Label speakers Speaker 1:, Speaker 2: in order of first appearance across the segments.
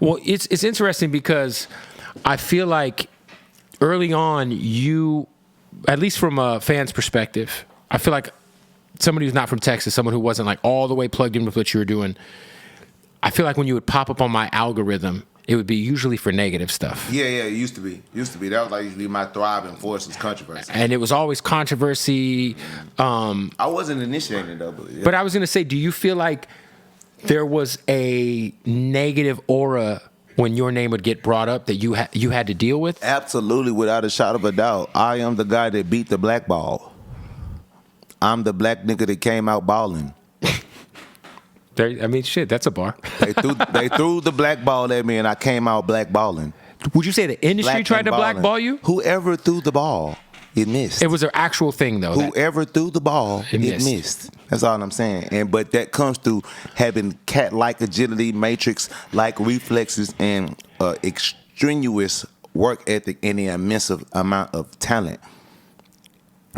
Speaker 1: Well, it's interesting because I feel like early on, you, at least from a fan's perspective, I feel like somebody who's not from Texas, someone who wasn't like all the way plugged in with what you were doing, I feel like when you would pop up on my algorithm, it would be usually for negative stuff.
Speaker 2: Yeah, it used to be. That was like usually my thriving force was controversy.
Speaker 1: And it was always controversy.
Speaker 2: I wasn't initiating it though.
Speaker 1: But I was going to say, do you feel like there was a negative aura when your name would get brought up that you had to deal with?
Speaker 2: Absolutely, without a shot of a doubt. I am the guy that beat the blackball. I'm the black nigga that came out balling.
Speaker 1: I mean, shit, that's a bar.
Speaker 2: They threw the black ball at me, and I came out blackballing.
Speaker 1: Would you say the industry tried to blackball you?
Speaker 2: Whoever threw the ball, it missed.
Speaker 1: It was an actual thing, though.
Speaker 2: Whoever threw the ball, it missed. That's all I'm saying. But that comes through having cat-like agility, matrix-like reflexes, and extraneous work ethic and the immense amount of talent.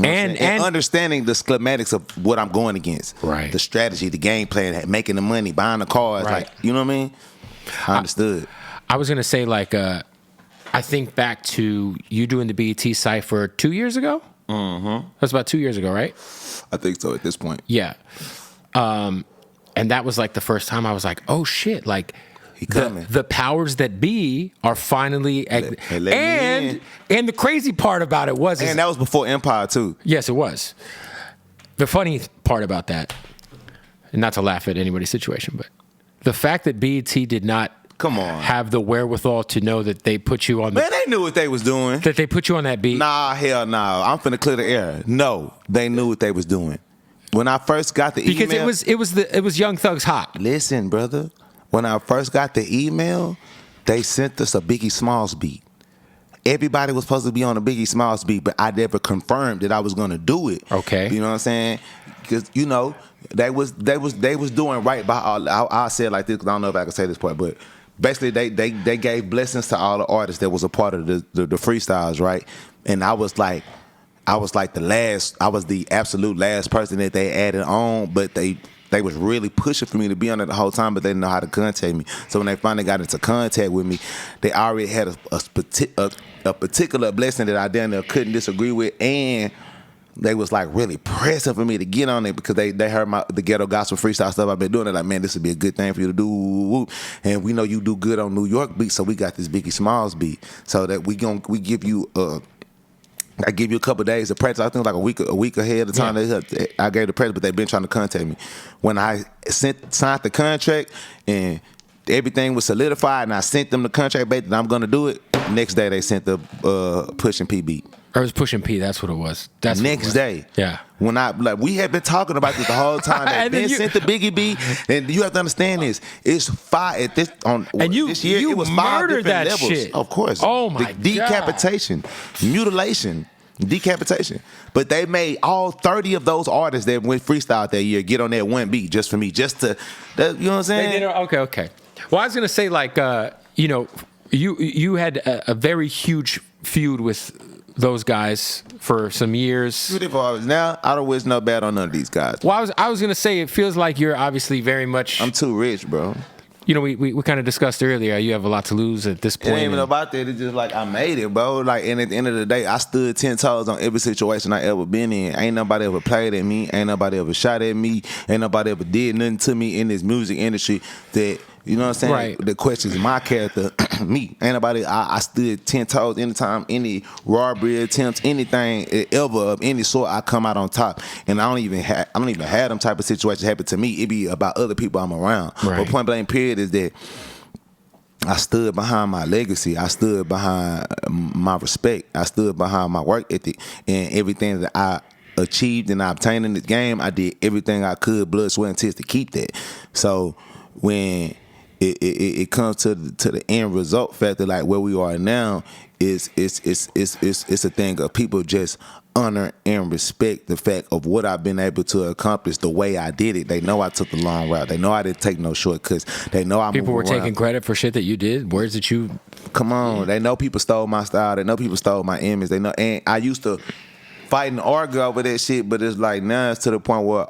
Speaker 2: And understanding the schematics of what I'm going against.
Speaker 1: Right.
Speaker 2: The strategy, the game plan, making the money, buying the cars.
Speaker 1: Right.
Speaker 2: Like, you know what I mean? I understood.
Speaker 1: I was going to say, like, I think back to you doing the BET Cipher 2 years ago?
Speaker 2: Mm-hmm.
Speaker 1: That's about 2 years ago, right?
Speaker 2: I think so at this point.
Speaker 1: Yeah. And that was like the first time I was like, oh, shit, like, the powers that be are finally and the crazy part about it was,
Speaker 2: and that was before Empire too.
Speaker 1: Yes, it was. The funny part about that, and not to laugh at anybody's situation, but the fact that BET did not have the wherewithal to know that they put you on the...
Speaker 2: Man, they knew what they was doing.
Speaker 1: That they put you on that beat.
Speaker 2: Nah, hell no. I'm finna clear the air. No, they knew what they was doing. When I first got the email...
Speaker 1: Because it was Young Thug's Hot.
Speaker 2: Listen, brother. When I first got the email, they sent us a Biggie Smalls beat. Everybody was supposed to be on a Biggie Smalls beat, but I never confirmed that I was gonna do it.
Speaker 1: Okay.
Speaker 2: You know what I'm saying? Because, you know, they was doing right by all... I'll say it like this because I don't know if I can say this part, but... Basically, they gave blessings to all the artists that was a part of the freestyles, right? And I was the absolute last person that they added on, but they was really pushing for me to be on it the whole time, but they didn't know how to contact me. So when they finally got into contact with me, they already had a particular blessing that I couldn't disagree with, and they was like really pressing for me to get on it because they heard the ghetto gospel freestyle stuff I've been doing. They're like, man, this would be a good thing for you to do. And we know you do good on New York beats, so we got this Biggie Smalls beat. So that we give you I give you a couple of days of practice. I think like a week ahead of time. Yeah. I gave the practice, but they've been trying to contact me. When I signed the contract and everything was solidified, and I sent them the contract back that I'm gonna do it. Next day they sent the Pushing P beat.
Speaker 1: Or it was Pushing P. That's what it was. That's
Speaker 2: next day.
Speaker 1: Yeah.
Speaker 2: When we had been talking about this the whole time. They sent the Biggie beat, and you have to understand this. It's 5 at this on. And this year it was 5 different
Speaker 1: that
Speaker 2: levels.
Speaker 1: Shit.
Speaker 2: Of course.
Speaker 1: Oh my
Speaker 2: decapitation, mutilation, decapitation. But they made all 30 of those artists that went freestyle that year get on that one beat just for me, just to. You know what I'm saying?
Speaker 1: Okay. Well, I was gonna say like you know, you had a very huge feud with those guys for some years.
Speaker 2: Now I don't wish no bad on none of these guys.
Speaker 1: Well, I was gonna say it feels like you're obviously very much.
Speaker 2: I'm too rich, bro.
Speaker 1: You know, we kind of discussed earlier. You have a lot to lose at this point.
Speaker 2: It ain't even about that. It's just like I made it, bro. Like, and at the end of the day, I stood 10 toes on every situation I ever been in. Ain't nobody ever played at me. Ain't nobody ever shot at me. Ain't nobody ever did nothing to me in this music industry that. You know what I'm saying?
Speaker 1: Right.
Speaker 2: The question's my character, me. Ain't nobody. I stood 10 toes anytime, any robbery attempts, anything ever of any sort. I come out on top, and I don't even have them type of situations happen to me. It be about other people I'm around.
Speaker 1: Right.
Speaker 2: But point blank period is that I stood behind my legacy. I stood behind my respect. I stood behind my work ethic and everything that I achieved and I obtained in this game. I did everything I could, blood, sweat, and tears to keep that. So when it comes to the end result factor, like where we are now, it's a thing of people just honor and respect the fact of what I've been able to accomplish the way I did it. They know I took the long route. They know I didn't take no shortcuts. They know
Speaker 1: people were taking credit for shit that you did. Words that you
Speaker 2: come on. Yeah. They know people stole my style. They know people stole my image. They know, and I used to fight and argue over that shit, but it's like now it's to the point where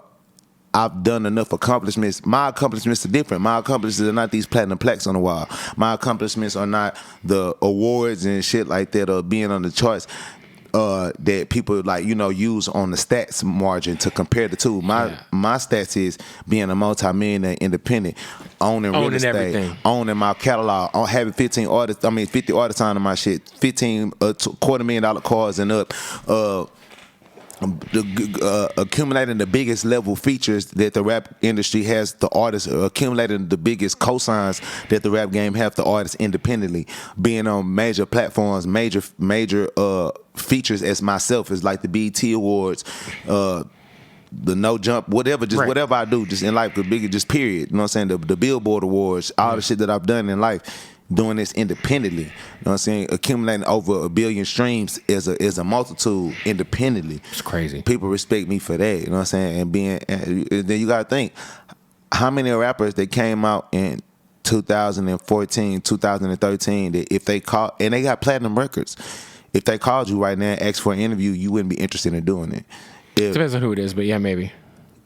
Speaker 2: I've done enough accomplishments. My accomplishments are different. My accomplishments are not these platinum plaques on the wall. My accomplishments are not the awards and shit like that or being on the charts that people like, use on the stats margin to compare the two. My stats is being a multi-millionaire independent, owning real estate,
Speaker 1: everything.
Speaker 2: owning my catalog, having 50 artists signing my shit, 15 $250,000 cars and up, accumulating the biggest level features that the rap industry has, the artists accumulating the biggest cosigns that the rap game have, the artists independently, being on major platforms, major features as myself, is like the BET Awards, the No Jump, whatever, just whatever I do, just in life, the bigger, just period. You know what I'm saying? The Billboard Awards, all the shit that I've done in life. Doing this independently, you know what I'm saying? Accumulating over 1 billion streams is a multitude independently.
Speaker 1: It's crazy.
Speaker 2: People respect me for that, you know what I'm saying? And then you gotta think, how many rappers that came out in 2014, 2013 that if they call, and they got platinum records, if they called you right now and asked for an interview, you wouldn't be interested in doing it.
Speaker 1: Depends on who it is, but yeah, maybe.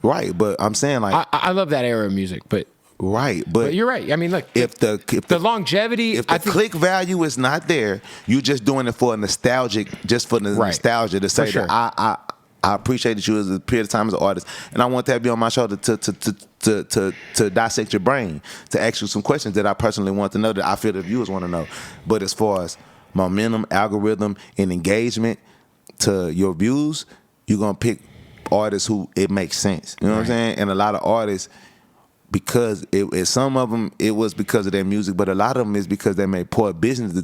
Speaker 2: Right, but I'm saying like
Speaker 1: I love that era of music, but.
Speaker 2: Right, but
Speaker 1: you're right. I mean, look,
Speaker 2: if the
Speaker 1: longevity,
Speaker 2: if the click value is not there, you're just doing it for nostalgic, just for the nostalgia to say that I appreciated you as a period of time as an artist, and I want that to be on my shoulder to dissect your brain, to ask you some questions that I personally want to know, that I feel the viewers want to know. But as far as momentum, algorithm, and engagement to your views, you're gonna pick artists who it makes sense. You know what I'm saying? And a lot of artists, because some of them it was because of their music, but a lot of them is because they made poor business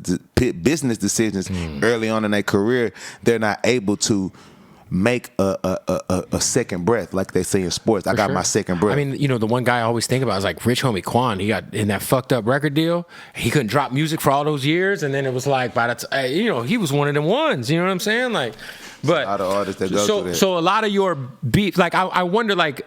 Speaker 2: decisions early on in their career. They're not able to make a second breath, like they say in sports. I got my second breath.
Speaker 1: I mean, the one guy I always think about is like Rich Homie Quan. He got in that fucked up record deal. He couldn't drop music for all those years, and then it was like by the time, he was one of them ones. You know what I'm saying? Like, but
Speaker 2: a lot of artists that go through that.
Speaker 1: So a lot of your beef, like I wonder, like,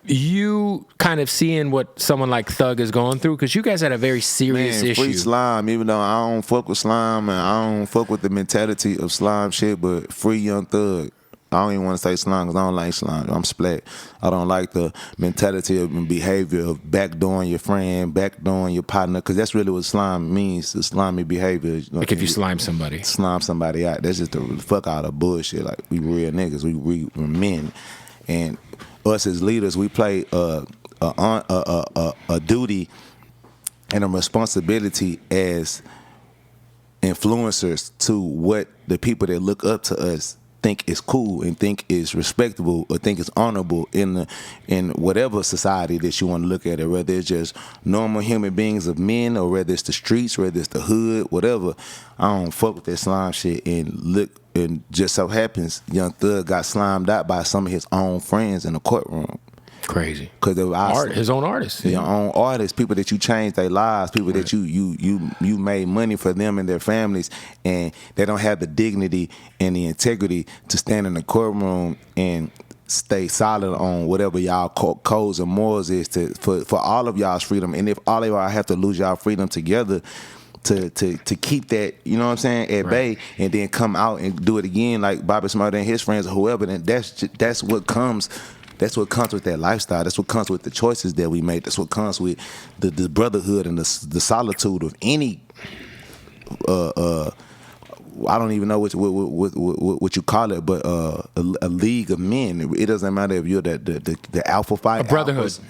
Speaker 1: you kind of seeing what someone like Thug is going through, because you guys had a very serious issue.
Speaker 2: Free Slime, even though I don't fuck with Slime and I don't fuck with the mentality of Slime shit, but free Young Thug. I don't even want to say Slime because I don't like Slime. I'm splat. I don't like the mentality and behavior of backdooring your friend, backdooring your partner, because that's really what Slime means, the slimy behavior.
Speaker 1: Like if you slime somebody.
Speaker 2: Slime somebody out. That's just the fuck out of bullshit. Like, we real niggas. We're men. And us as leaders, we play a duty and a responsibility as influencers to what the people that look up to us think is cool and think is respectable or think is honorable in whatever society that you want to look at it, whether it's just normal human beings of men or whether it's the streets, whether it's the hood, whatever. I don't fuck with that slime shit. And just so happens Young Thug got slimed out by some of his own friends in the courtroom.
Speaker 1: Crazy.
Speaker 2: Because
Speaker 1: his own artists.
Speaker 2: Your own artists, people that you changed their lives, people that you made money for them and their families, and they don't have the dignity and the integrity to stand in the courtroom and stay solid on whatever y'all codes and morals is for all of y'all's freedom. And if all of y'all have to lose y'all freedom together to keep that, you know what I'm saying, at bay, and then come out and do it again like Bobby Smurda and his friends or whoever, then that's what comes. That's what comes with that lifestyle. That's what comes with the choices that we make. That's what comes with the brotherhood and the solitude of any. I don't even know what you call it, but a league of men. It doesn't matter if you're the alpha fight,
Speaker 1: a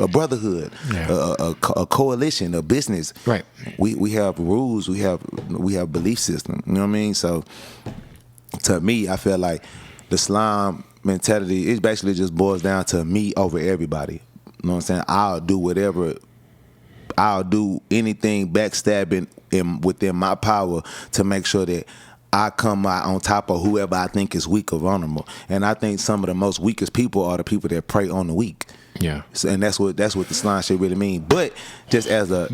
Speaker 1: brotherhood,
Speaker 2: a coalition, a business.
Speaker 1: Right.
Speaker 2: We have rules. We have belief system. You know what I mean? So to me, I feel like the slime mentality, it basically just boils down to me over everybody. You know what I'm saying? I'll do anything backstabbing within my power to make sure that I come out on top of whoever I think is weak or vulnerable. And I think some of the most weakest people are the people that prey on the weak.
Speaker 1: Yeah.
Speaker 2: So, and that's what the slime shit really mean. But just as a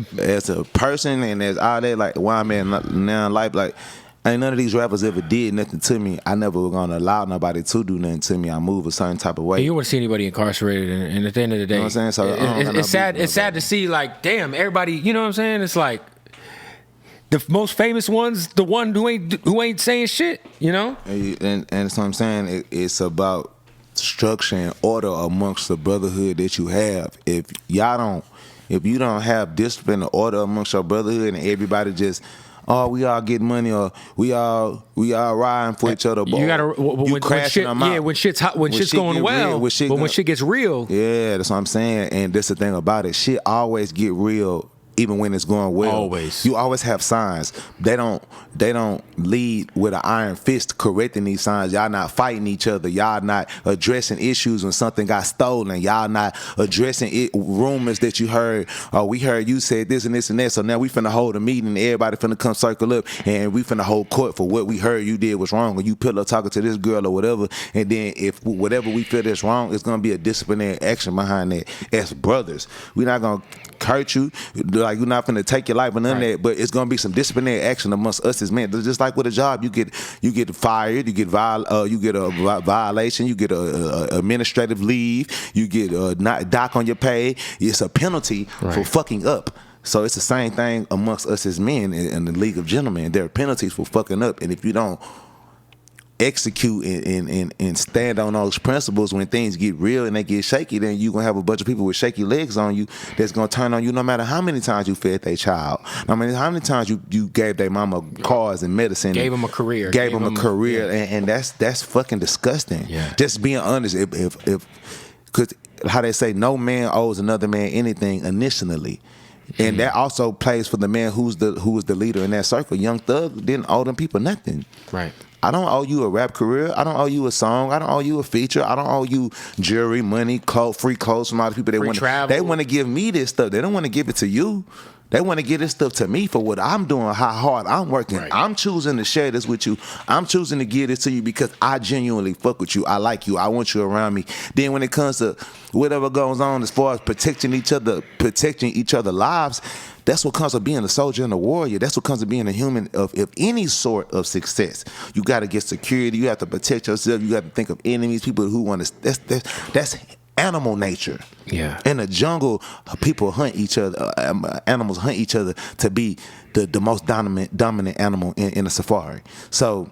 Speaker 2: person and as all that, like why I'm in now in life, like, ain't none of these rappers ever did nothing to me. I never was gonna allow nobody to do nothing to me. I move a certain type of way.
Speaker 1: You don't want to see anybody incarcerated, and at the end of the day,
Speaker 2: you know what I'm saying? So
Speaker 1: it's sad. It's sad to see, like, damn, everybody. You know what I'm saying? It's like the most famous one's the one who ain't saying shit. You know?
Speaker 2: And that's what I'm saying. It's about structure and order amongst the brotherhood that you have. If you don't have discipline and order amongst your brotherhood, and everybody just, oh, we all get money, or we all riding for each other.
Speaker 1: You gotta when
Speaker 2: crashing
Speaker 1: shit,
Speaker 2: them out.
Speaker 1: yeah, when shit's hot, when shit's
Speaker 2: shit
Speaker 1: going
Speaker 2: get
Speaker 1: well,
Speaker 2: real,
Speaker 1: when shit gets real,
Speaker 2: yeah, that's what I'm saying. And that's the thing about it. Shit always get real. Even when it's going well,
Speaker 1: always.
Speaker 2: You always have signs. They don't lead with an iron fist correcting these signs. Y'all not fighting each other. Y'all not addressing issues when something got stolen. Y'all not addressing rumors that you heard. Oh, we heard you said this and this and that. So now we finna hold a meeting and everybody finna come circle up and we finna hold court for what we heard you did was wrong, or you pillow talking to this girl or whatever. And then if whatever we feel that's wrong, it's gonna be a disciplinary action behind that. As brothers, we're not gonna hurt you. Like, you're not finna take your life or none of that, but it's gonna be some disciplinary action amongst us as men. Just like with a job, you get fired, you get a violation, you get a administrative leave, you get not dock on your pay. It's a penalty for fucking up. So it's the same thing amongst us as men in the League of Gentlemen. There are penalties for fucking up, and if you don't execute and stand on those principles when things get real and they get shaky, then you're gonna have a bunch of people with shaky legs on you that's gonna turn on you no matter how many times you fed their child. I mean, how many times you gave their mama cars and medicine,
Speaker 1: gave them a career,
Speaker 2: gave them a career, and that's fucking disgusting.
Speaker 1: Yeah.
Speaker 2: Just being honest, if because how they say no man owes another man anything initially. And that also plays for the man who was the leader in that circle. Young Thug didn't owe them people nothing.
Speaker 1: Right.
Speaker 2: I don't owe you a rap career. I don't owe you a song. I don't owe you a feature. I don't owe you jewelry, money, free clothes from other people. They want to give me this stuff. They don't want to give it to you. They want to give this stuff to me for what I'm doing, how hard I'm working.
Speaker 1: Right.
Speaker 2: I'm choosing to share this with you. I'm choosing to give this to you because I genuinely fuck with you. I like you. I want you around me. Then when it comes to whatever goes on as far as protecting each other's lives, that's what comes with being a soldier and a warrior. That's what comes with being a human of any sort of success. You got to get security. You have to protect yourself. You got to think of enemies, people who want to. That's animal nature.
Speaker 1: Yeah.
Speaker 2: In the jungle, people hunt each other. Animals hunt each other to be the most dominant animal in a safari. So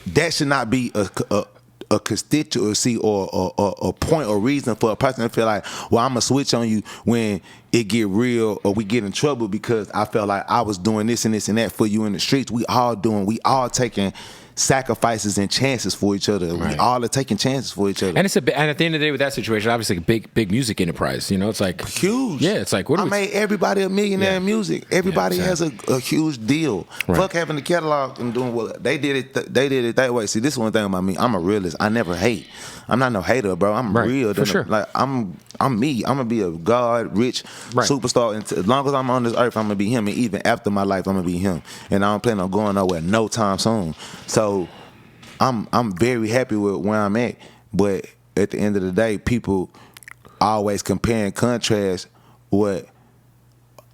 Speaker 2: that should not be a constituency or a point or reason for a person to feel like, well, I'm gonna switch on you when it get real or we get in trouble because I felt like I was doing this and this and that for you in the streets. We all taking sacrifices and chances for each other. Right. We all are taking chances for each other.
Speaker 1: And and at the end of the day with that situation, obviously a big music enterprise. You know, it's like
Speaker 2: huge.
Speaker 1: Yeah, it's like
Speaker 2: I made everybody a millionaire in music. Everybody has a huge deal.
Speaker 1: Right.
Speaker 2: Fuck having the catalog and doing what they did it that way. See, this is one thing about me. I'm a realist. I never hate. I'm not no hater, bro. I'm real.
Speaker 1: For sure.
Speaker 2: Like I'm me. I'm gonna be a God rich superstar. And as long as I'm on this earth, I'm gonna be him. And even after my life, I'm gonna be him. And I don't plan on going nowhere no time soon. So I'm very happy with where I'm at. But at the end of the day, people always compare and contrast what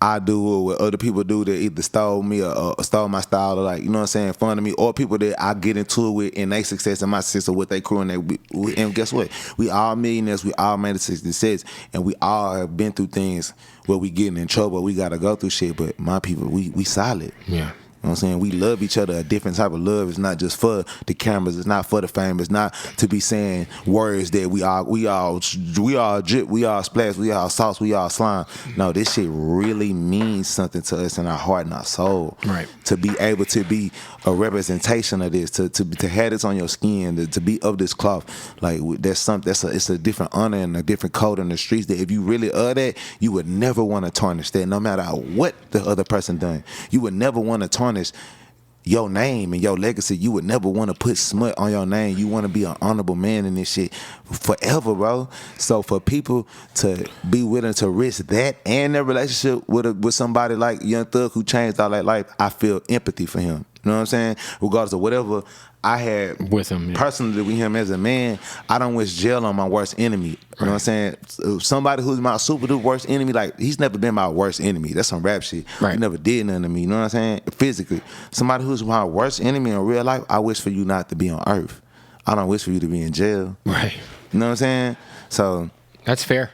Speaker 2: I do or what other people do that either stole me or stole my style or, like, you know what I'm saying, fun of me, or people that I get into it with in their success and my success or what they crew and guess what? We all millionaires, we all made a success, and we all have been through things where we getting in trouble, we gotta go through shit, but my people, we solid.
Speaker 1: Yeah.
Speaker 2: You know what I'm saying? We love each other. A different type of love. It's not just for the cameras. It's not for the fame. It's not to be saying words that we all drip, we all splash, we all sauce, we all slime. No, this shit really means something to us in our heart and our soul.
Speaker 1: Right.
Speaker 2: To be able to be a representation of this, to have this on your skin, to be of this cloth. Like, it's a different honor and a different code in the streets that if you really are that, you would never want to tarnish that, no matter what the other person done. You would never want to tarnish your name and your legacy. You would never want to put smut on your name. You want to be an honorable man in this shit forever, bro. So for people to be willing to risk that and their relationship with somebody like Young Thug who changed all their life, I feel empathy for him. You know what I'm saying? Regardless of whatever I had
Speaker 1: with him,
Speaker 2: personally with him as a man, I don't wish jail on my worst enemy. You know what I'm saying? Somebody who's my super duper worst enemy, like, he's never been my worst enemy. That's some rap shit.
Speaker 1: Right.
Speaker 2: He never did nothing to me. You know what I'm saying? Physically. Somebody who's my worst enemy in real life, I wish for you not to be on earth. I don't wish for you to be in jail.
Speaker 1: Right.
Speaker 2: You know what I'm saying? So
Speaker 1: that's fair.